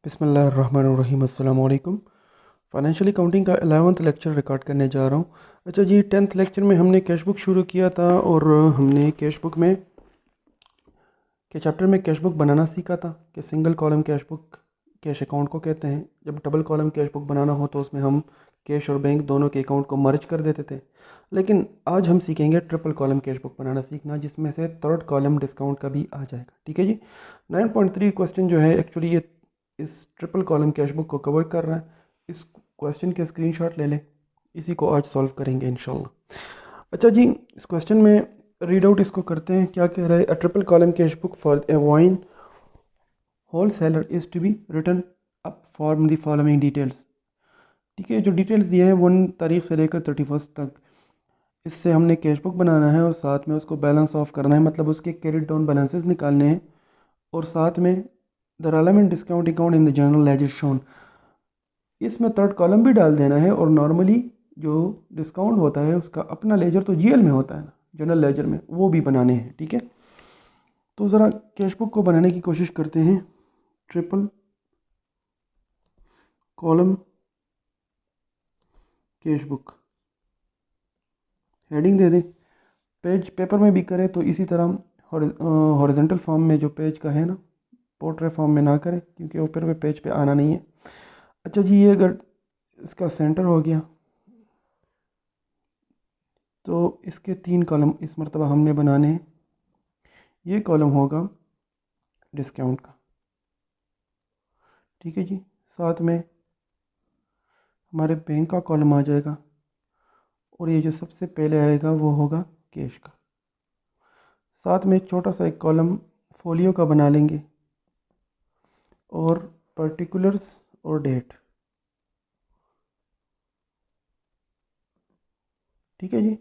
बिस्मिल्लाहिर्रहमानिर्रहीम अस्सलाम वालेकुम। फाइनेंशियल अकाउंटिंग का 11th लेक्चर रिकॉर्ड करने जा रहा हूँ। अच्छा जी, 10th लेक्चर में हमने कैश बुक शुरू किया था और हमने कैश बुक में के चैप्टर में कैश बुक बनाना सीखा था कि single column cash book cash account को कहते हैं। जब डबल कॉलम कैश बुक बनाना हो तो उसमें हम कैश और बैंक दोनों के अकाउंट को मर्ज कर देते थे। लेकिन आज हम सीखेंगे ट्रिपल कॉलम कैश बुक बनाना सीखना, जिसमें से थर्ड कॉलम डिस्काउंट का भी आ जाएगा। ठीक है जी। 9.3 क्वेश्चन जो है एक्चुअली ये इस ट्रिपल कॉलम कैश बुक को कवर कर रहा है। इस क्वेश्चन के स्क्रीनशॉट ले लें, इसी को आज सॉल्व करेंगे इंशाल्लाह। अच्छा जी, इस क्वेश्चन में रीड आउट इसको करते हैं। क्या कह रहा है? A triple column cash book for a wine wholesaler is to be written up from the following details. ठीक है, जो डिटेल्स दिए हैं 1 तारीख से लेकर 31 तक, इससे हमने कैश बुक बनाना है और साथ में उसको बैलेंस ऑफ करना है, मतलब उसके कैरिड डाउन बैलेंसेस निकालने हैं और साथ में the relevant discount account in the journal ledger shown. इसमें थर्ड कॉलम भी डाल देना है और नॉर्मली जो डिस्काउंट होता है उसका अपना लेजर तो जीएल में होता है ना, जनरल लेजर में, वो भी बनाने हैं। ठीक है, तो ज़रा कैश बुक को बनाने की कोशिश करते हैं। Triple column cash book, heading दे दें। पेज पेपर में भी करें तो इसी तरह हॉरिजेंटल फॉर्म में, जो पेज का है ना, पोर्ट्रेट फॉर्म में ना करें क्योंकि ऊपर पे पेज पे आना नहीं है। अच्छा जी, ये अगर इसका सेंटर हो गया तो इसके 3 कॉलम इस मरतबा हमने बनाने हैं। ये कॉलम होगा डिस्काउंट का। ठीक है जी, साथ में हमारे बैंक का कॉलम आ जाएगा और ये जो सबसे पहले आएगा वो होगा कैश का। साथ में छोटा सा एक कॉलम फोलियो का बना लेंगे और पर्टिकुलर्स और डेट। ठीक है जी,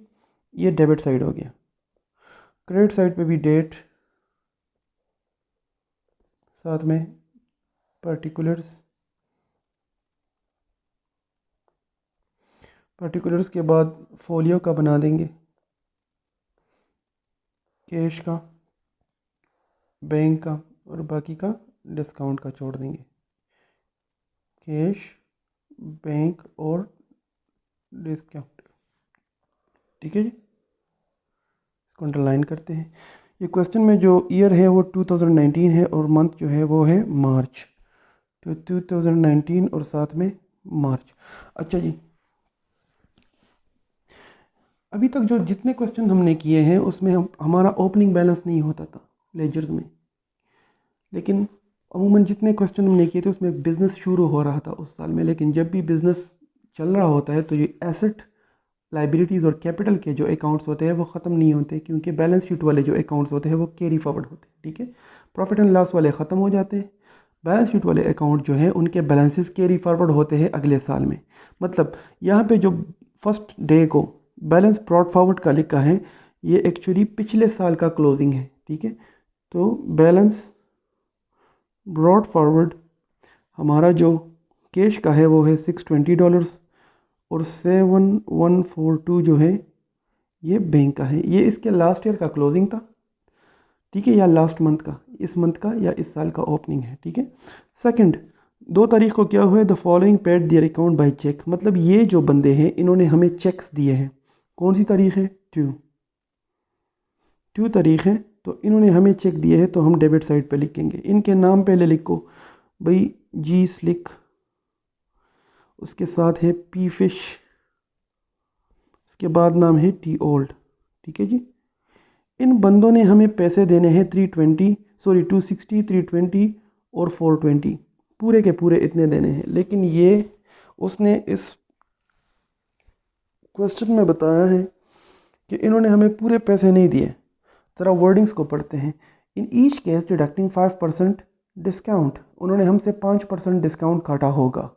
ये डेबिट साइड हो गया। क्रेडिट साइड पे भी डेट, साथ में पर्टिकुलर्स। पर्टिकुलर्स के बाद फोलियो का बना देंगे, कैश का, बैंक का और बाकी का डिस्काउंट का छोड़ देंगे। कैश, बैंक और डिस्काउंट। ठीक है जी, इसको अंडरलाइन करते हैं। ये क्वेश्चन में जो ईयर है वो 2019 है और मंथ जो है वो है मार्च। तो 2019 और साथ में मार्च। अच्छा जी, अभी तक जो जितने क्वेश्चन हमने किए हैं उसमें हमारा ओपनिंग बैलेंस नहीं होता था लेजर्स में, लेकिन अमूमन जितने क्वेश्चन हमने किए थे उसमें बिज़नेस शुरू हो रहा था उस साल में। लेकिन जब भी बिज़नेस चल रहा होता है तो ये एसेट, लाइबिलिटीज़ और कैपिटल के जो अकाउंट्स होते हैं वो ख़त्म नहीं होते, क्योंकि बैलेंस शीट वाले जो अकाउंट्स होते हैं वो कैरी फॉरवर्ड होते हैं। ठीक है, प्रॉफिट एंड लॉस वाले ख़त्म हो जाते हैं, बैलेंस शीट वाले अकाउंट जो है उनके बैलेंसेस कैरी फॉरवर्ड होते हैं अगले साल में। मतलब यहाँ पे जो फर्स्ट डे को बैलेंस ब्रॉड फॉरवर्ड का लिखा है, ये एक्चुअली पिछले साल का क्लोजिंग है। ठीक है, तो बैलेंस ब्रॉड फॉरवर्ड हमारा जो कैश का है वो है $620 और 7142 जो है ये बैंक का है। ये इसके लास्ट ईयर का क्लोजिंग था। ठीक है, या लास्ट मंथ का, इस मंथ का या इस साल का ओपनिंग है। ठीक है, सेकंड 2 तारीख को क्या हुआ है? The following paid their account by cheque. मतलब ये जो बंदे हैं इन्होंने हमें चेक्स दिए हैं। कौन सी तारीख है? 2 तारीख है, तो इन्होंने हमें चेक दिए हैं तो हम डेबिट साइड पे लिखेंगे। इनके नाम पहले लिखो भाई, जी स्लिक, उसके साथ है पी फिश, उसके बाद नाम है टी ओल्ड। ठीक है जी, इन बंदों ने हमें पैसे देने हैं 260, 320 और 420, पूरे के पूरे इतने देने हैं। लेकिन ये उसने इस क्वेश्चन में बताया है कि इन्होंने हमें पूरे पैसे नहीं दिए। ज़रा वर्डिंग्स को पढ़ते हैं। In each case deducting 5% discount, उन्होंने हमसे 5% डिस्काउंट काटा होगा।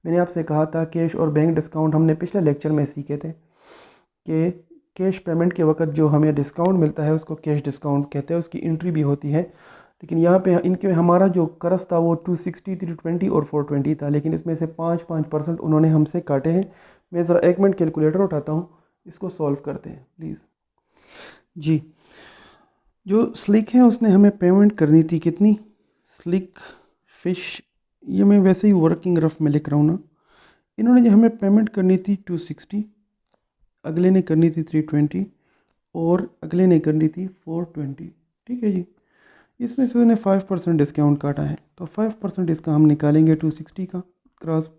मैंने आपसे कहा था कैश और बैंक डिस्काउंट हमने पिछले लेक्चर में सीखे थे कि कैश पेमेंट के वक्त जो हमें डिस्काउंट मिलता है उसको कैश डिस्काउंट कहते हैं, उसकी एंट्री भी होती है। लेकिन यहाँ पे इनके हमारा जो कर्ज था वो 260, 320 और 420 था, लेकिन इसमें से 5% उन्होंने हमसे काटे हैं। मैं ज़रा 1 मिनट कैलकुलेटर उठाता हूँ, इसको सॉल्व करते हैं प्लीज़ जी। जो स्लिक है उसने हमें पेमेंट करनी थी कितनी? स्लिक फिश ये मैं वैसे ही वर्किंग रफ में लिख रहा हूँ ना। इन्होंने जो हमें पेमेंट करनी थी 260, अगले ने करनी थी 320 और अगले ने करनी थी 420। ठीक है जी। इसमें से उन्हें 5% डिस्काउंट काटा है, तो 5% इसका हम निकालेंगे 260 का क्रॉस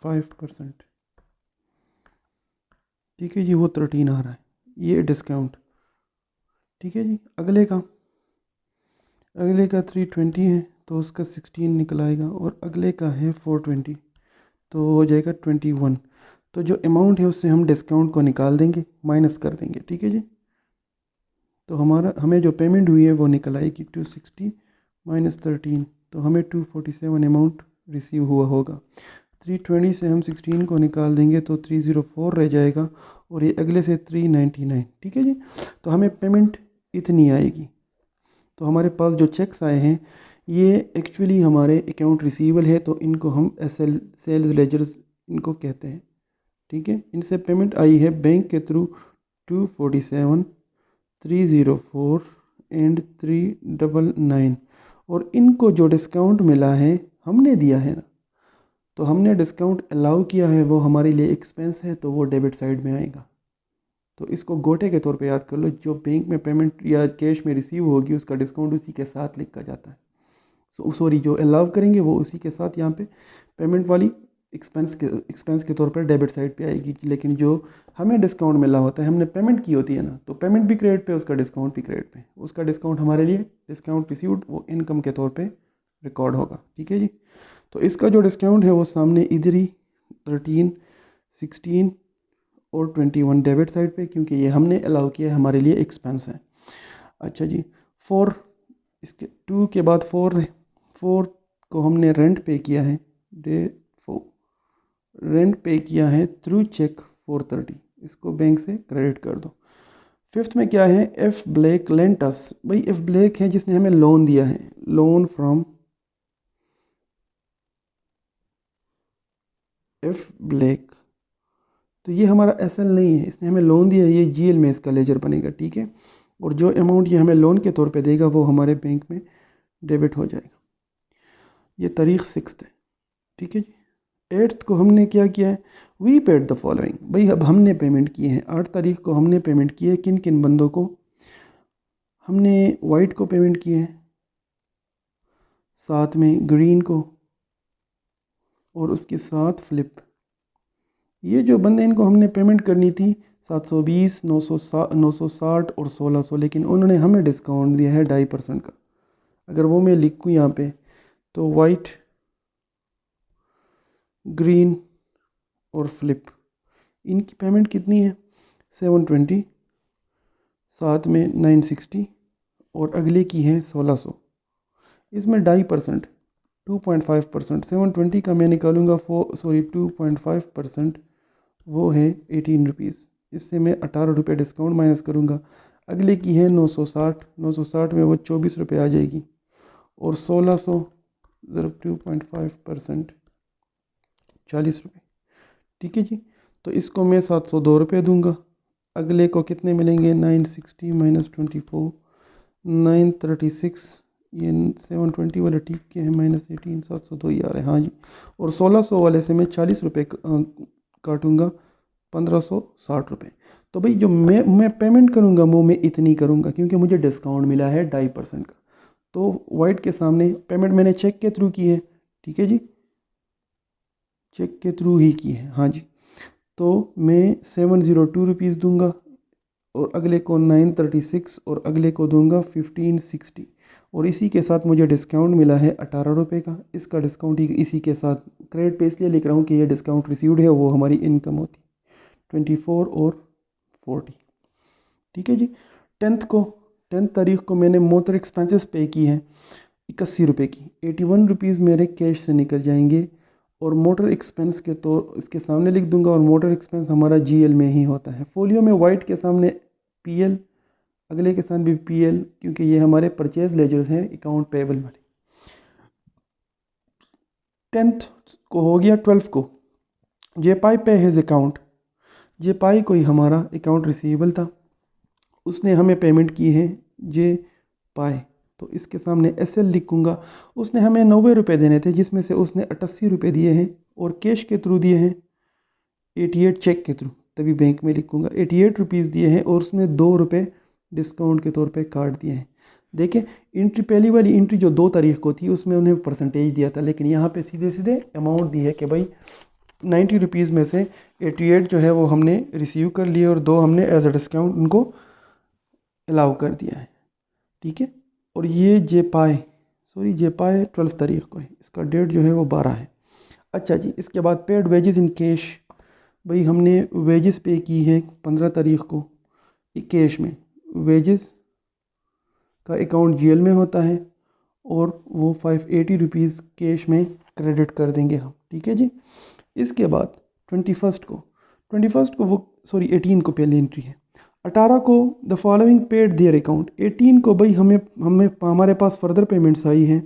5%। ठीक है जी, वो 13 आ रहा है, ये डिस्काउंट। ठीक है जी। अगले का 320 है तो उसका 16 निकल आएगा, और अगले का है 420 तो हो जाएगा 21। तो जो अमाउंट है उससे हम डिस्काउंट को निकाल देंगे, माइनस कर देंगे। ठीक है जी। तो हमें जो पेमेंट हुई है वो निकल आएगी 260 माइनस 13, तो हमें 247 अमाउंट रिसीव हुआ होगा। 320 से हम 16 को निकाल देंगे तो 304 रह जाएगा, और ये अगले से 399। ठीक है जी। तो हमें पेमेंट इतनी आएगी। तो हमारे पास जो चेक्स आए हैं ये एक्चुअली हमारे अकाउंट रिसीवेबल है, तो इनको हम सेल्स लेजर्स इनको कहते हैं। ठीक है। इनसे पेमेंट आई है बैंक के थ्रू 247, 304 एंड 399, और इनको जो डिस्काउंट मिला है हमने दिया है ना, तो हमने डिस्काउंट अलाउ किया है, वो हमारे लिए एक्सपेंस है, तो वो डेबिट साइड में आएगा। तो इसको गोटे के तौर पे याद कर लो, जो बैंक में पेमेंट या कैश में रिसीव होगी उसका डिस्काउंट उसी के साथ लिखा जाता है। सॉरी, जो अलाउ करेंगे वो उसी के साथ यहाँ पे पेमेंट वाली एक्सपेंस के तौर पर डेबिट साइड पे आएगी। लेकिन जो हमें डिस्काउंट मिला होता है, हमने पेमेंट की होती है ना, तो पेमेंट भी क्रेडिट पे, उसका डिस्काउंट भी क्रेडिट पे। उसका डिस्काउंट हमारे लिए डिस्काउंट रिसीव्ड वो इनकम के तौर पर रिकॉर्ड होगा। ठीक है जी। तो इसका जो डिस्काउंट है वो सामने इधर ही 13, 16 और 21 डेबिट साइड पे, क्योंकि ये हमने अलाउ किया है, हमारे लिए एक्सपेंस है। अच्छा जी। 4, इसके 2 के बाद 4 है। 4 को हमने रेंट पे किया है, डे 4 रेंट पे किया है थ्रू चेक 430, इसको बैंक से क्रेडिट कर दो। 5th में क्या है, एफ ब्लैक लेंटस। भाई एफ ब्लैक है जिसने हमें लोन दिया है, लोन फ्रॉम एफ ब्लैक। तो ये हमारा एसएल नहीं है, इसने हमें लोन दिया है, ये जीएल में इसका लेजर बनेगा। ठीक है। और जो अमाउंट ये हमें लोन के तौर पे देगा वो हमारे बैंक में डेबिट हो जाएगा। ये तारीख 6 है। ठीक है जी। 8th को हमने क्या किया है, वी पेड द फॉलोइंग। भाई अब हमने पेमेंट किए हैं, 8 तारीख को हमने पेमेंट किए। किन किन बंदों को हमने, वाइट को पेमेंट किए हैं, साथ में ग्रीन को, और उसके साथ फ्लिप। ये जो बंदे इनको हमने पेमेंट करनी थी 720, 960 और 1600, लेकिन उन्होंने हमें डिस्काउंट दिया है 2.5% का। अगर वो मैं लिखूँ यहाँ पे, तो वाइट, ग्रीन और फ्लिप, इनकी पेमेंट कितनी है 720, साथ में 960 और अगले की है 1600। इसमें 2.5%, 2.5%, 720 का मैं निकालूंगा 2.5%, वो है 18 रुपीज़। इससे मैं 18 रुपये डिस्काउंट माइनस करूँगा। अगले की है 960, 960 में वो 24 रुपये आ जाएगी, और 1600 ज़रूर 2.5%, 40 रुपये। ठीक है जी। तो इसको मैं 702 रुपये दूँगा। अगले को कितने मिलेंगे, 960 माइनस 24, 936। ये 720 वाले ठीक के हैं, माइनस 18, 702 ही आ रहे हैं। हाँ जी। और 1600 वाले से मैं 40 रुपये काटूँगा, 1560 रुपये। तो भाई जो मैं पेमेंट करूँगा वो मैं इतनी करूँगा, क्योंकि मुझे डिस्काउंट मिला है 2.5% का। तो वाइट के सामने पेमेंट मैंने चेक के थ्रू की है। ठीक है जी, चेक के थ्रू ही की है। हाँ जी। तो मैं 702 रुपीज़ दूँगा, और अगले को 936, और अगले को दूंगा 1560, और इसी के साथ मुझे डिस्काउंट मिला है 18 रुपये का। इसका डिस्काउंट ही इसी के साथ क्रेडिट पे इसलिए लिख रहा हूँ कि ये डिस्काउंट रिसीव्ड है, वो हमारी इनकम होती 24 और 40। ठीक है जी। 10 तारीख को मैंने मोटर एक्सपेंसेस पे की है 81 रुपये की, 81 रुपीज़ मेरे कैश से निकल जाएंगे, और मोटर एक्सपेंस के तो इसके सामने लिख दूंगा, और मोटर एक्सपेंस हमारा जीएल में ही होता है। फोलियो में वाइट के सामने पीएल, अगले के साथ भी पीएल, क्योंकि ये हमारे परचेज लेजर्स हैं अकाउंट पेबल वाले। 10th को हो गया। 12 को जे पाई पे हिज अकाउंट, जे पाई कोई हमारा अकाउंट रिसीवेबल था, उसने हमें पेमेंट की है जे पाई। तो इसके सामने SL लिखूँगा। उसने हमें 90 रुपये देने थे, जिसमें से उसने 88 रुपये दिए हैं और कैश के थ्रू दिए हैं 88 चेक के थ्रू, तभी बैंक में लिखूँगा 88 रुपीज़ दिए हैं और उसने 2 रुपये डिस्काउंट के तौर पे काट दिए हैं। देखें, एंट्री पहली वाली एंट्री जो 2 तारीख को थी उसमें उन्हें परसेंटेज दिया था, लेकिन यहाँ पे सीधे सीधे अमाउंट दी है कि भाई 90 रुपीज़ में से 88 जो है वो हमने रिसीव कर लिए और 2 हमने एज अ डिस्काउंट उनको अलाउ कर दिया है। ठीक है, और ये जे पाए 12 तारीख को है, इसका डेट जो है वो 12 है। अच्छा जी, इसके बाद पेड वेजेस इन कैश, भाई हमने वेजेस पे की है 15 तारीख को कैश में। वेजेस का अकाउंट GL में होता है और वो 580 रुपीज़ कैश में क्रेडिट कर देंगे हम। ठीक है जी, इसके बाद 21 को वो 18 को पहली एंट्री है। 18 को the following paid their account. 18 को भाई हमारे पास फर्दर पेमेंट्स आई हैं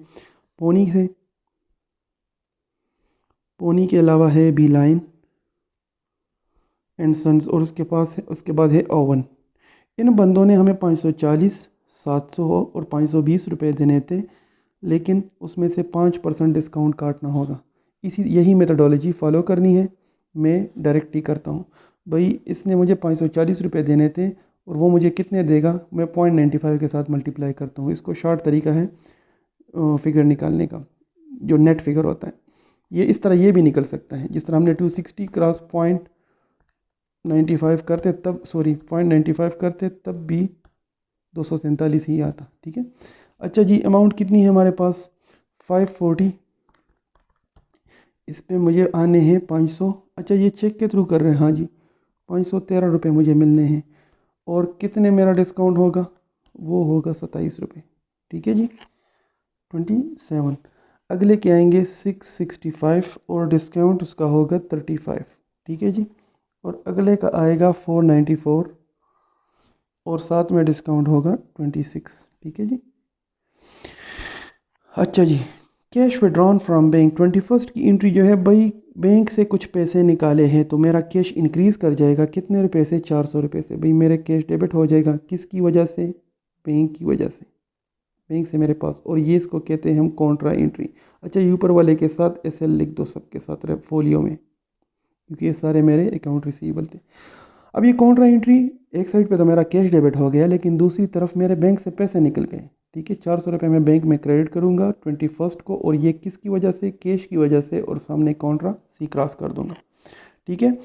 पोनी के अलावा है Beeline एंड सन्स, और उसके बाद है ओवन। इन बंदों ने हमें 540, 700 और 520 रुपये देने थे, लेकिन उसमें से 5% डिस्काउंट काटना होगा। यही मेथडोलॉजी फॉलो करनी है, मैं डायरेक्ट ही करता हूँ। भाई इसने मुझे 540 रुपये देने थे और वो मुझे कितने देगा, मैं 0.95 के साथ मल्टीप्लाई करता हूँ। इसको शॉर्ट तरीका है फिगर निकालने का, जो नेट फिगर होता है। ये इस तरह ये भी निकल सकता है, जिस तरह हमने 260 क्रॉस 0.95 करते तब भी 247 ही आता। ठीक है, अच्छा जी, अमाउंट कितनी है हमारे पास 540, इस पे मुझे आने हैं 500। अच्छा, ये चेक के थ्रू कर रहे हैं, हाँ जी, 513 रुपये मुझे मिलने हैं और कितने मेरा डिस्काउंट होगा, वो होगा 27 रुपये। ठीक है जी, 27। अगले के आएंगे 665 और डिस्काउंट उसका होगा 35। ठीक है जी, और अगले का आएगा 494 और साथ में डिस्काउंट होगा 26। ठीक है जी, अच्छा जी, कैश विड्रॉन फ्रॉम बैंक। 21 की एंट्री जो है भाई, बैंक से कुछ पैसे निकाले हैं तो मेरा कैश इंक्रीज़ कर जाएगा। कितने रुपए से, 400 रुपये से। भाई मेरे कैश डेबिट हो जाएगा, किसकी वजह से, बैंक की वजह से, बैंक से मेरे पास। और ये इसको कहते हैं हम कॉन्ट्रा एंट्री। अच्छा, ऊपर वाले के साथ SL लिख दो सबके साथ फोलियो में, क्योंकि ये सारे मेरे अकाउंट रिसीवेबल थे। अब ये कॉन्ट्रा एंट्री, एक साइड पे तो मेरा कैश डेबिट हो गया, लेकिन दूसरी तरफ मेरे बैंक से पैसे निकल गए। ठीक है, 400 रुपये मैं बैंक में क्रेडिट करूँगा 21 को, और ये किसकी वजह से, कैश की वजह से, और सामने कॉन्ट्रा C क्रॉस कर दूँगा। ठीक है,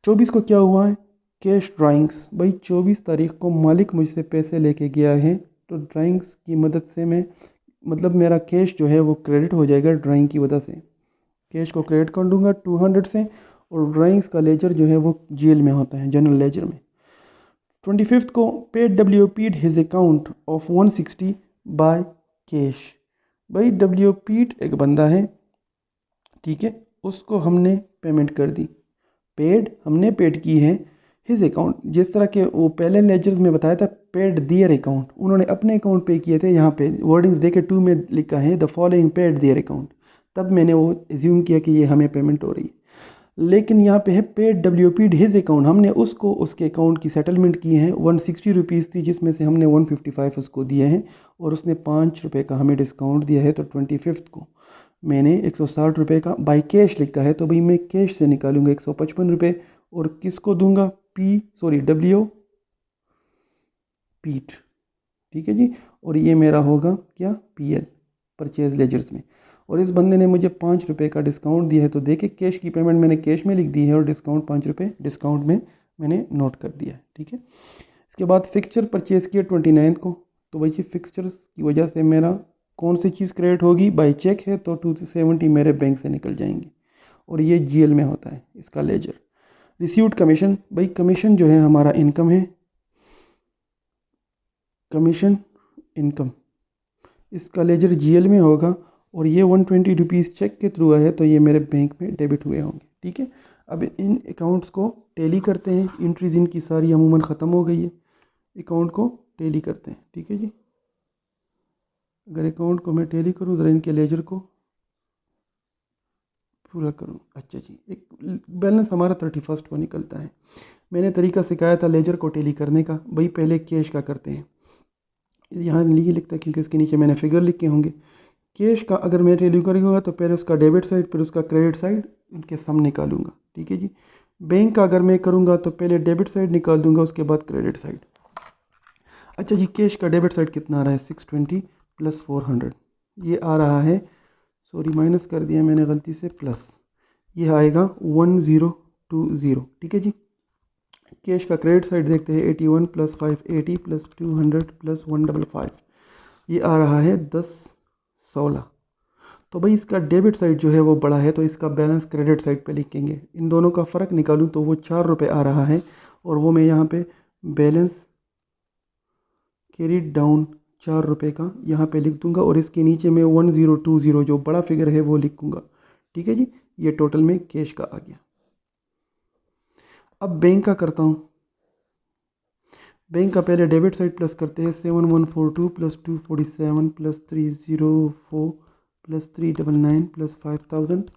24 को क्या हुआ है, कैश ड्राइंग्स। भाई 24 तारीख को मालिक मुझसे पैसे लेके गया है, तो ड्राइंग्स की मदद से मेरा कैश जो है वो क्रेडिट हो जाएगा ड्राइंग की वजह से। कैश को क्रेडिट कर दूँगा 200 से, और ड्राइंग्स का लेजर जो है वो GL में होता है, जनरल लेजर में। 25 को paid WP'd his account of 160 by cash. भाई WP'd एक बंदा है, ठीक है, उसको हमने पेमेंट कर दी, हमने पेड की है हिज अकाउंट। जिस तरह के वो पहले लेजर्स में बताया था पेड दियर अकाउंट, उन्होंने अपने अकाउंट पे किए थे। यहाँ पे वर्डिंग्स देके 2 में लिखा है the following paid their account, तब मैंने वो एज्यूम किया कि ये हमें पेमेंट हो रही है। लेकिन यहाँ पे है पेड WP'd हिज अकाउंट, हमने उसको उसके अकाउंट की सेटलमेंट की है। 160 रुपीज़ थी, जिसमें से हमने 155 उसको दिए हैं और उसने 5 रुपये का हमें डिस्काउंट दिया है। तो 25 को मैंने 160 रुपये का बाई कैश लिखा है, तो भाई मैं कैश से निकालूंगा 155 रुपये और किसको दूंगा, WP'd। ठीक है जी, और ये मेरा होगा क्या, PL, परचेज लेजर्स में। और इस बंदे ने मुझे 5 रुपये का डिस्काउंट दिया है, तो देखिए कैश की पेमेंट मैंने कैश में लिख दी है और डिस्काउंट 5 रुपये डिस्काउंट में मैंने नोट कर दिया है। ठीक है, इसके बाद फिक्सचर परचेज़ किया 29 को, तो भाई फिक्सचर्स की वजह से मेरा कौन सी चीज़ क्रेडिट होगी, बाई चेक है तो 270 मेरे बैंक से निकल जाएंगे, और ये GL में होता है इसका लेजर। रिसीव्ड कमीशन, भाई कमीशन जो है हमारा इनकम है, कमीशन इनकम, इसका लेजर GL में होगा, और ये 120 रुपीज़ चेक के थ्रू है, तो ये मेरे बैंक में डेबिट हुए होंगे। ठीक है, अब इन अकाउंट्स को टैली करते हैं। एंट्रीज इनकी सारी अमूमन ख़त्म हो गई है, अकाउंट को टैली करते हैं। ठीक है जी, अगर अकाउंट को मैं टैली करूँ, ज़रा इनके लेजर को पूरा करूँ। अच्छा जी, एक बैलेंस हमारा 31 को निकलता है। मैंने तरीका सिखाया था लेजर को टैली करने का। भाई पहले कैश का करते हैं, यहाँ नहीं लिखता क्योंकि इसके नीचे मैंने फिगर लिखे होंगे। कैश का अगर मैं वैल्यू करूँगा तो पहले उसका डेबिट साइड फिर उसका क्रेडिट साइड इनके सम निकालूंगा, ठीक है जी। बैंक का अगर मैं करूँगा तो पहले डेबिट साइड निकाल दूंगा, उसके बाद क्रेडिट साइड। अच्छा जी, कैश का डेबिट साइड कितना आ रहा है 620 प्लस 400, ये आ रहा है, सॉरी माइनस कर दिया मैंने गलती से, प्लस ये आएगा 1020, ठीक है जी। कैश का क्रेडिट साइड देखते हैं 81 प्लस 580 प्लस 200 प्लस 155, ये आ रहा है 1016। तो भाई इसका डेबिट साइड जो है वो बड़ा है तो इसका बैलेंस क्रेडिट साइड पे लिखेंगे। इन दोनों का फ़र्क निकालूं तो वो 4 रुपये आ रहा है और वो मैं यहाँ पे बैलेंस कैरी डाउन 4 रुपये का यहाँ पे लिख दूंगा और इसके नीचे में 1020 जो बड़ा फिगर है वो लिखूंगा, ठीक है जी। ये टोटल में कैश का आ गया। अब बैंक का करता हूँ। बैंक का पहले डेबिट साइड प्लस करते हैं 7142 प्लस 247 प्लस 304 प्लस 399 प्लस 5000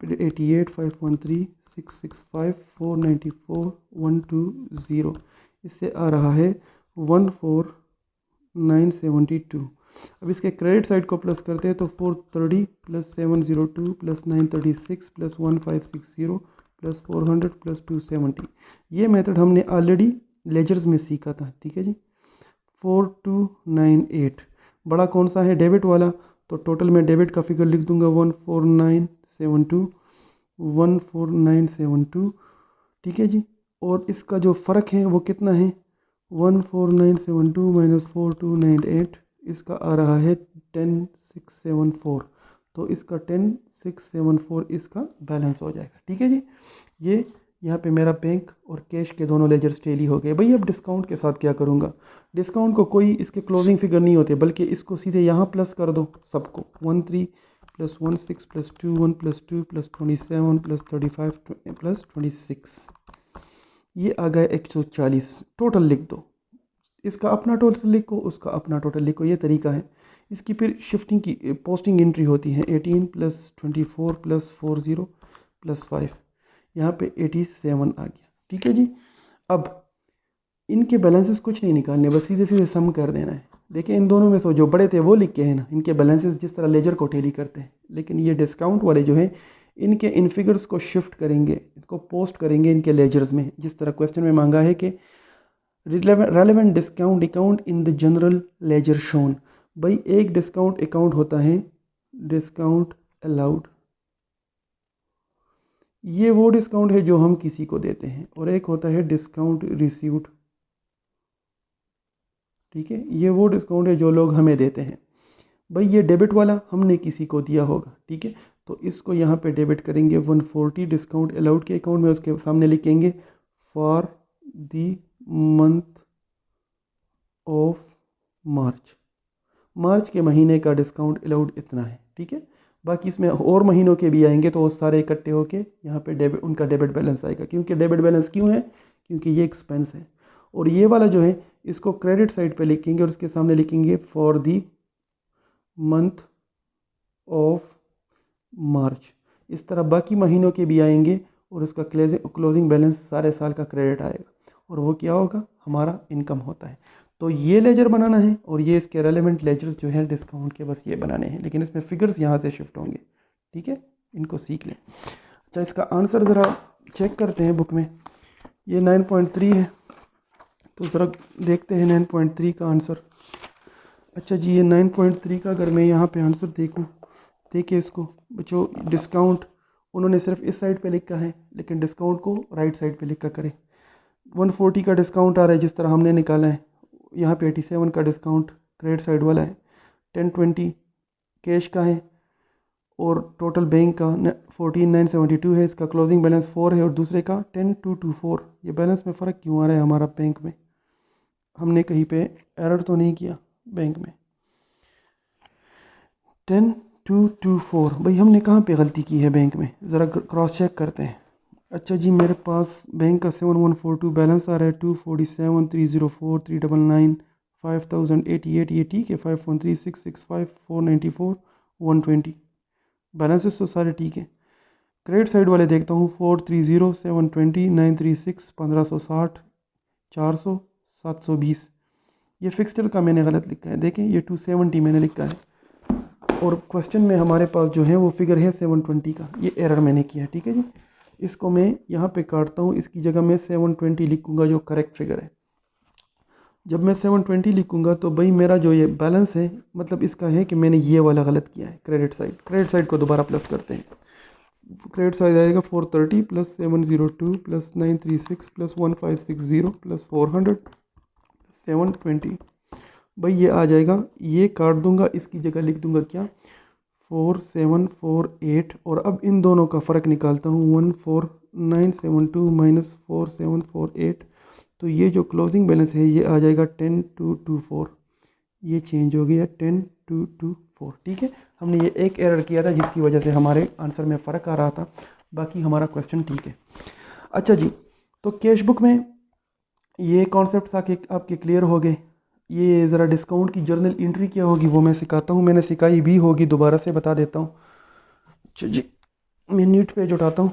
88 513 665 494 120, इससे आ रहा है 14972। अब इसके क्रेडिट साइड को प्लस करते हैं तो 430 plus 702 plus 936 plus 1560 plus 400 plus 270। ये मेथड हमने ऑलरेडी लेजर्स में सीखा था, ठीक है जी। 4298 बड़ा कौन सा है, डेबिट वाला, तो टोटल में डेबिट का फिगर लिख दूंगा 14972, ठीक है जी। और इसका जो फ़र्क है वो कितना है, 14972 माइनस 4298, इसका आ रहा है 10674, तो इसका 10674 इसका बैलेंस हो जाएगा, ठीक है जी। ये यहाँ पे मेरा बैंक और कैश के दोनों लेजर्स टेली हो गए। भाई अब डिस्काउंट के साथ क्या करूँगा, डिस्काउंट को कोई इसके क्लोजिंग फिगर नहीं होते बल्कि इसको सीधे यहाँ प्लस कर दो सबको, 13 plus 16 plus 21 plus 2 plus 27 plus 35 plus 26, ये आ गया 140। टोटल लिख दो, इसका अपना टोटल लिखो उसका अपना टोटल लिखो, ये तरीका है। इसकी फिर शिफ्टिंग की पोस्टिंग एंट्री होती है 18 प्लस 24 प्लस 40 प्लस 5, यहाँ पे 87 आ गया, ठीक है जी। अब इनके बैलेंसेस कुछ नहीं निकालने, बस सीधे सीधे सम कर देना है। देखिए इन दोनों में से जो बड़े थे वो लिख के है ना, इनके बैलेंसेस जिस तरह लेजर को टेली करते हैं, लेकिन ये डिस्काउंट वाले जो है इनके इन फिगर्स को शिफ्ट करेंगे, इनको पोस्ट करेंगे इनके लेजर्स में, जिस तरह क्वेश्चन में मांगा है कि relevant discount account in the general ledger shown. भाई एक डिस्काउंट अकाउंट होता है डिस्काउंट अलाउड, ये वो डिस्काउंट है जो हम किसी को देते हैं, और एक होता है डिस्काउंट रिसीव्ड, ठीक है, ये वो डिस्काउंट है जो लोग हमें देते हैं। भाई ये डेबिट वाला हमने किसी को दिया होगा, ठीक है, तो इसको यहाँ पे डेबिट करेंगे 140 डिस्काउंट अलाउड के अकाउंट में, उसके सामने लिखेंगे for the month of March, मार्च के महीने का डिस्काउंट अलाउड इतना है, ठीक है। बाकी इसमें और महीनों के भी आएंगे तो वो सारे इकट्ठे होके यहाँ पे डेबिट, उनका डेबिट बैलेंस आएगा। क्योंकि डेबिट बैलेंस क्यों है, क्योंकि ये एक्सपेंस है। और ये वाला जो है इसको क्रेडिट साइड पे लिखेंगे और उसके सामने लिखेंगे फॉर दी मंथ ऑफ मार्च। इस तरह बाकी महीनों के भी आएंगे और उसका क्लोजिंग बैलेंस सारे साल का क्रेडिट आएगा और वो क्या होगा, हमारा इनकम होता है। तो ये लेजर बनाना है और ये इसके रेलेवेंट लेजर्स जो हैं डिस्काउंट के, बस ये बनाने हैं, लेकिन इसमें फिगर्स यहाँ से शिफ्ट होंगे, ठीक है, इनको सीख लें। अच्छा इसका आंसर ज़रा चेक करते हैं बुक में, ये 9.3 है, तो ज़रा देखते हैं 9.3 का आंसर। अच्छा जी ये 9.3 का अगर मैं यहाँ पे आंसर देखूँ, देखिए इसको बच्चों, डिस्काउंट उन्होंने सिर्फ इस साइड पे लिखा है, लेकिन डिस्काउंट को राइट साइड पे लिखा करें। 140 का डिस्काउंट आ रहा है जिस तरह हमने निकाला है, यहाँ पे 87 का डिस्काउंट क्रेडिट साइड वाला है, 1020 कैश का है और टोटल बैंक का 14972 है, इसका क्लोजिंग बैलेंस 4 है और दूसरे का 10224। ये बैलेंस में फ़र्क क्यों आ रहा है हमारा बैंक में, हमने कहीं पे एरर तो नहीं किया बैंक में। 10224 भाई हमने कहाँ पे गलती की है बैंक में, ज़रा क्रॉस चेक करते हैं। अच्छा जी मेरे पास बैंक का 7142 बैलेंस आ रहा है, 247 304 399 5088, ये ठीक है, 513 665 494 120, बैलेंसेस तो सारे ठीक है। क्रेडिट साइड वाले देखता हूँ 430 720 936 1560 400 720, ये फिक्स्ड का मैंने गलत लिखा है, देखें ये 270 मैंने लिखा है, और क्वेश्चन में हमारे पास जो है वो फिगर है 720 का, ये एरर मैंने किया है। ठीक है जी, इसको मैं यहाँ पे काटता हूँ, इसकी जगह मैं 720 लिखूँगा जो करेक्ट फिगर है। जब मैं 720 लिखूँगा तो भाई मेरा जो ये बैलेंस है, मतलब इसका है कि मैंने ये वाला गलत किया है, क्रेडिट साइड को दोबारा प्लस करते हैं। क्रेडिट साइड आएगा 430 प्लस 702 प्लस 936 प्लस 1560 प्लस 400 720, भाई ये आ जाएगा, ये काट दूंगा, इसकी जगह लिख दूंगा क्या 4748, और अब इन दोनों का फ़र्क निकालता हूँ 14972 माइनस 4748, तो ये जो क्लोजिंग बैलेंस है ये आ जाएगा 10224, ये चेंज हो गया 10224। ठीक है, हमने ये एक एरर किया था जिसकी वजह से हमारे आंसर में फ़र्क आ रहा था, बाकी हमारा क्वेश्चन ठीक है। अच्छा जी, तो कैश बुक में ये कॉन्सेप्ट आपके क्लियर हो गए। ये ज़रा डिस्काउंट की जर्नल एंट्री क्या होगी वो मैं सिखाता हूँ, मैंने सिखाई भी होगी, दोबारा से बता देता हूँ। जी, मैं नीट पेज उठाता हूँ।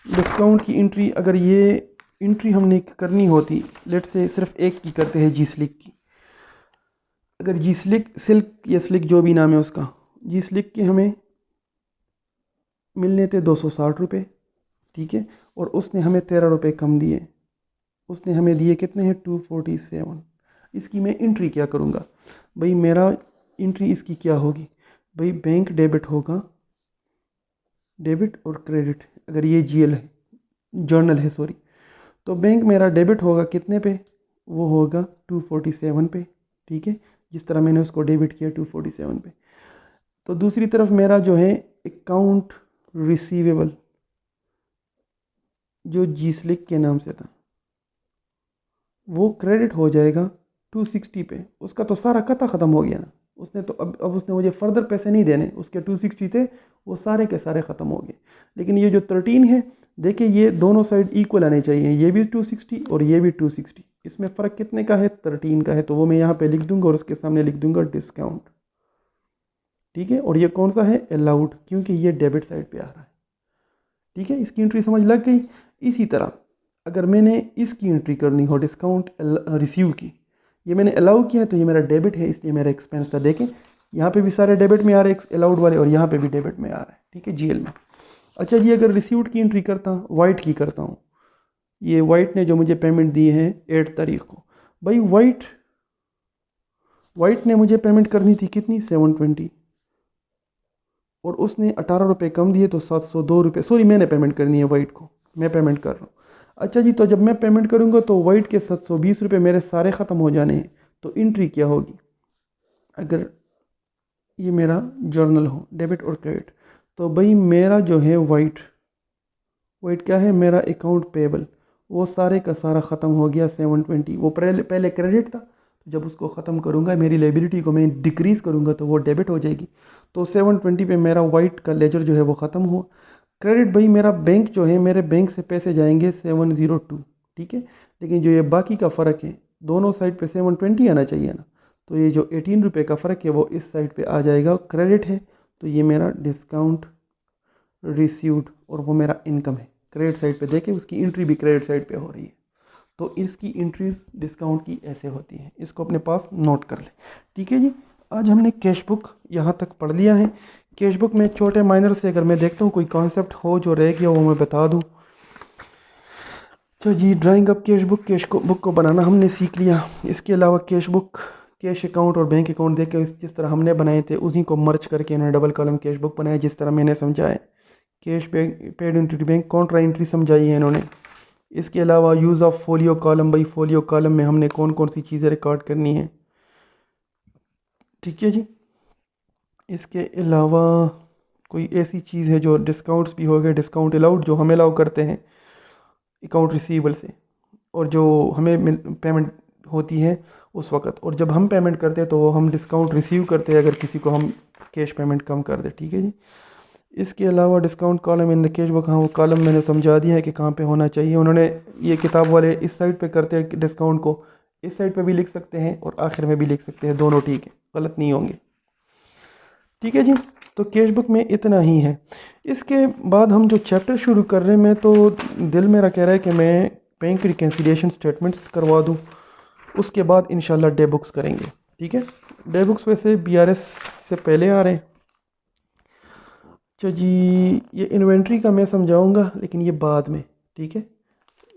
डिस्काउंट की एंट्री, अगर ये एंट्री हमने करनी होती, लेट से सिर्फ एक की करते हैं, जी स्लिक की। अगर जी सिल्क या स्लिक जो भी नाम है उसका, जी स्लिक के हमें मिलने थे 260 रुपये, ठीक है, और उसने हमें 13 रुपये कम दिए, उसने हमें दिए कितने हैं 247। इसकी मैं एंट्री क्या करूँगा भाई, मेरा एंट्री इसकी क्या होगी भाई, बैंक डेबिट होगा, डेबिट और क्रेडिट, अगर ये जीएल है, जर्नल है सॉरी, तो बैंक मेरा डेबिट होगा कितने पे, वो होगा 247 पे, ठीक है, जिस तरह मैंने उसको डेबिट किया 247 पे। तो दूसरी तरफ मेरा जो है अकाउंट रिसीवेबल, जो जी स्लिक के नाम से था, वो क्रेडिट हो जाएगा 260 पे। उसका तो सारा कता ख़त्म हो गया ना, उसने तो अब उसने मुझे फर्दर पैसे नहीं देने, उसके 260 थे वो सारे के सारे ख़त्म हो गए। लेकिन ये जो 13 है, देखिए ये दोनों साइड इक्वल आने चाहिए, ये भी 260 और ये भी 260, इसमें फ़र्क कितने का है 13 का है, तो वो मैं यहाँ पे लिख दूंगा और उसके सामने लिख दूंगा डिस्काउंट, ठीक है। और ये कौन सा है, अलाउड, क्योंकि ये डेबिट साइड पे आ रहा है, ठीक है। इसकी एंट्री समझ लग गई। इसी तरह अगर मैंने इसकी एंट्री करनी हो, डिस्काउंट रिसीव की, ये मैंने अलाउ किया है तो ये मेरा डेबिट है, इसलिए मेरा एक्सपेंस था। देखें यहाँ पे भी सारे डेबिट में आ रहे हैं अलाउड वाले, और यहाँ पे भी डेबिट में आ रहा है, ठीक है, जीएल में। अच्छा जी, अगर रिसीव्ड की एंट्री करता हूँ, वाइट की करता हूँ, ये वाइट ने जो मुझे पेमेंट दी है 8 तारीख को, भाई वाइट ने मुझे पेमेंट करनी थी कितनी 720, और उसने 18 रुपये कम दिए तो 702 रुपये, सॉरी मैंने पेमेंट करनी है वाइट को, मैं पेमेंट कर रहा हूँ। अच्छा जी, तो जब मैं पेमेंट करूँगा तो वाइट के 720 रुपये मेरे सारे ख़त्म हो जाने हैं, तो एंट्री क्या होगी, अगर ये मेरा जर्नल हो डेबिट और क्रेडिट, तो भाई मेरा जो है वाइट क्या है, मेरा अकाउंट पेबल, वो सारे का सारा ख़त्म हो गया 720। वो पहले क्रेडिट था, तो जब उसको ख़त्म करूँगा, मेरी लायबिलिटी को मैं डिक्रीज़ करूँगा तो वो डेबिट हो जाएगी, तो 720 पे मेरा वाइट का लेजर जो है वो ख़त्म हुआ। क्रेडिट भाई मेरा बैंक जो है, मेरे बैंक से पैसे जाएंगे 702, ठीक है, लेकिन जो ये बाकी का फ़र्क है, दोनों साइड पे 720 आना चाहिए ना, तो ये जो 18 रुपये का फ़र्क है वो इस साइड पे आ जाएगा, क्रेडिट है, तो ये मेरा डिस्काउंट रिसीव्ड, और वो मेरा इनकम है। क्रेडिट साइड पे देखें, उसकी एंट्री भी क्रेडिट साइड पे हो रही है, तो इसकी एंट्रीज डिस्काउंट की ऐसे होती हैं, इसको अपने पास नोट कर लें, ठीक है जी। आज हमने कैश बुक यहाँ तक पढ़ लिया है। कैश बुक में छोटे माइनर से अगर मैं देखता हूँ कोई कॉन्सेप्ट हो जो रह गया वो मैं बता दूँ। तो जी, ड्राइंग अप कैश बुक को बनाना हमने सीख लिया। इसके अलावा कैश बुक, कैश अकाउंट और बैंक अकाउंट देख के जिस तरह हमने बनाए थे उसी को मर्ज करके इन्होंने डबल कॉलम कैश बुक बनाया, जिस तरह मैंने समझाया। Cash paid entry bank Contra entry समझाई है इन्होंने। इसके अलावा यूज़ ऑफ फोलियो कॉलम, भाई फोलियो कॉलम में हमने कौन कौन सी चीज़ें रिकॉर्ड करनी है, ठीक है जी। इसके अलावा कोई ऐसी चीज़ है जो डिस्काउंट्स भी हो गए, डिस्काउंट अलाउड जो हम अलाउ करते हैं अकाउंट रिसीवेबल से, और जो हमें पेमेंट होती है उस वक्त, और जब हम पेमेंट करते हैं तो वो हम डिस्काउंट रिसीव करते हैं अगर किसी को हम कैश पेमेंट कम कर दे, ठीक है जी। इसके अलावा discount column in the cash book, हाँ वो कॉलम मैंने समझा दिया है कि कहाँ पे होना चाहिए। उन्होंने ये किताब वाले इस साइड पे करते हैं डिस्काउंट को, इस साइड पे भी लिख सकते हैं और आखिर में भी लिख सकते हैं, दोनों ठीक है, गलत नहीं होंगे, ठीक है जी। तो कैश बुक में इतना ही है। इसके बाद हम जो चैप्टर शुरू कर रहे हैं, मैं तो दिल मेरा कह रहा है कि मैं बैंक रिकन्सिलिएशन स्टेटमेंट्स करवा दूँ, उसके बाद इंशाल्लाह डे बुक्स करेंगे। ठीक है, डे बुक्स वैसे BRS से पहले आ रहे हैं। अच्छा जी, ये इन्वेंट्री का मैं समझाऊंगा लेकिन ये बाद में। ठीक है,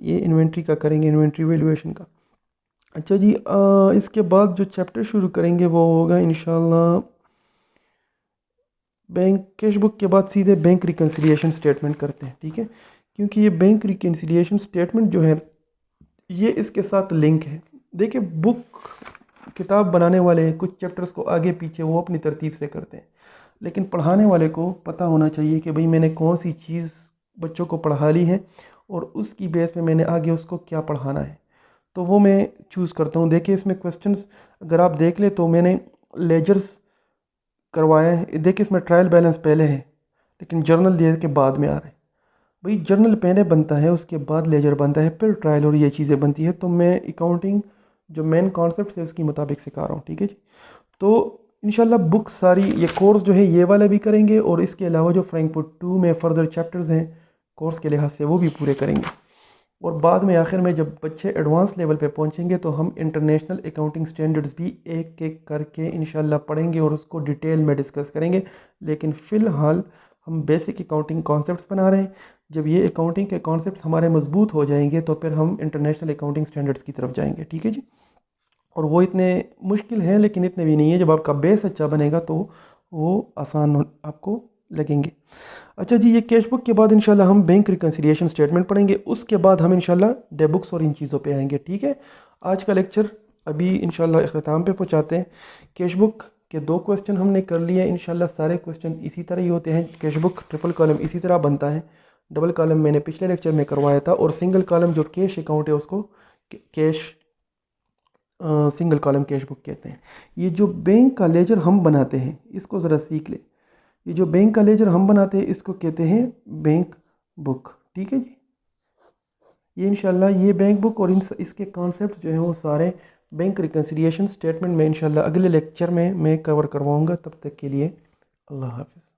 ये इन्वेंट्री का करेंगे, इन्वेंट्री वैल्यूएशन का। अच्छा जी, इसके बाद जो चैप्टर शुरू करेंगे वो होगा इंशाल्लाह बैंक कैश बुक के बाद सीधे बैंक रिकन्सिलिएशन स्टेटमेंट करते हैं। ठीक है, क्योंकि ये बैंक रिकन्सिलिएशन स्टेटमेंट जो है ये इसके साथ लिंक है। देखिए, बुक किताब बनाने वाले कुछ चैप्टर्स को आगे पीछे वो अपनी तरतीब से करते हैं, लेकिन पढ़ाने वाले को पता होना चाहिए कि भाई मैंने कौन सी चीज़ बच्चों को पढ़ा ली है और उसकी बेस पे मैंने आगे उसको क्या पढ़ाना है, तो वो मैं चूज़ करता हूँ। देखिए, इसमें क्वेश्चंस अगर आप देख ले तो मैंने लेजर्स करवाया है। देखिए, इसमें ट्रायल बैलेंस पहले है लेकिन जर्नल दे के बाद में आ रहा है। भाई जर्नल पहले बनता है, उसके बाद लेजर बनता है, फिर ट्रायल और ये चीज़ें बनती है। तो मैं अकाउंटिंग जो मेन कॉन्सेप्ट है उसके मुताबिक सिखा रहा हूँ। ठीक है जी, तो इंशाल्लाह बुक सारी ये कोर्स जो है ये वाला भी करेंगे और इसके अलावा जो फ्रैंकफर्ट 2 में फ़र्दर चैप्टर्स हैं कोर्स के लिहाज से वो भी पूरे करेंगे। और बाद में आखिर में जब बच्चे एडवांस लेवल पे पहुंचेंगे तो हम इंटरनेशनल अकाउंटिंग स्टैंडर्ड्स भी एक एक करके इंशाल्लाह पढ़ेंगे और उसको डिटेल में डिस्कस करेंगे। लेकिन फ़िलहाल हम बेसिक अकाउंटिंग कॉन्सेप्ट्स बना रहे हैं। जब ये अकाउंटिंग के कॉन्सेप्ट्स हमारे मजबूत हो जाएंगे तो फिर हम इंटरनेशनल अकाउंटिंग स्टैंडर्ड्स की तरफ जाएंगे। ठीक है जी, और वो इतने मुश्किल हैं लेकिन इतने भी नहीं है। जब आपका बेस अच्छा बनेगा तो वो आसान आपको लगेंगे। अच्छा जी, ये कैश बुक के बाद इंशाल्लाह हम बैंक रिकन्सिलिएशन स्टेटमेंट पढ़ेंगे, उसके बाद हम इंशाल्लाह डे बुक्स और इन चीज़ों पे आएंगे। ठीक है, आज का लेक्चर अभी इंशाल्लाह इख्तिताम पे पहुंचाते हैं। कैश बुक के 2 क्वेश्चन हमने कर लिए, इंशाल्लाह सारे क्वेश्चन इसी तरह ही होते हैं। कैश बुक ट्रिपल कॉलम इसी तरह बनता है, डबल कॉलम मैंने पिछले लेक्चर में करवाया था, और सिंगल कॉलम जो कैश अकाउंट है उसको cash single column cash book कहते हैं। ये जो बैंक का लेजर हम बनाते हैं इसको ज़रा सीख ले। ये जो बैंक का लेजर हम बनाते हैं इसको कहते हैं बैंक बुक। ठीक है जी, ये इंशाल्लाह ये बैंक बुक और इसके कॉन्सेप्ट जो हैं वो सारे बैंक रिकन्सिलिएशन स्टेटमेंट में इंशाल्लाह अगले लेक्चर में मैं कवर करवाऊंगा। तब तक के लिए अल्लाह हाफ़िज़।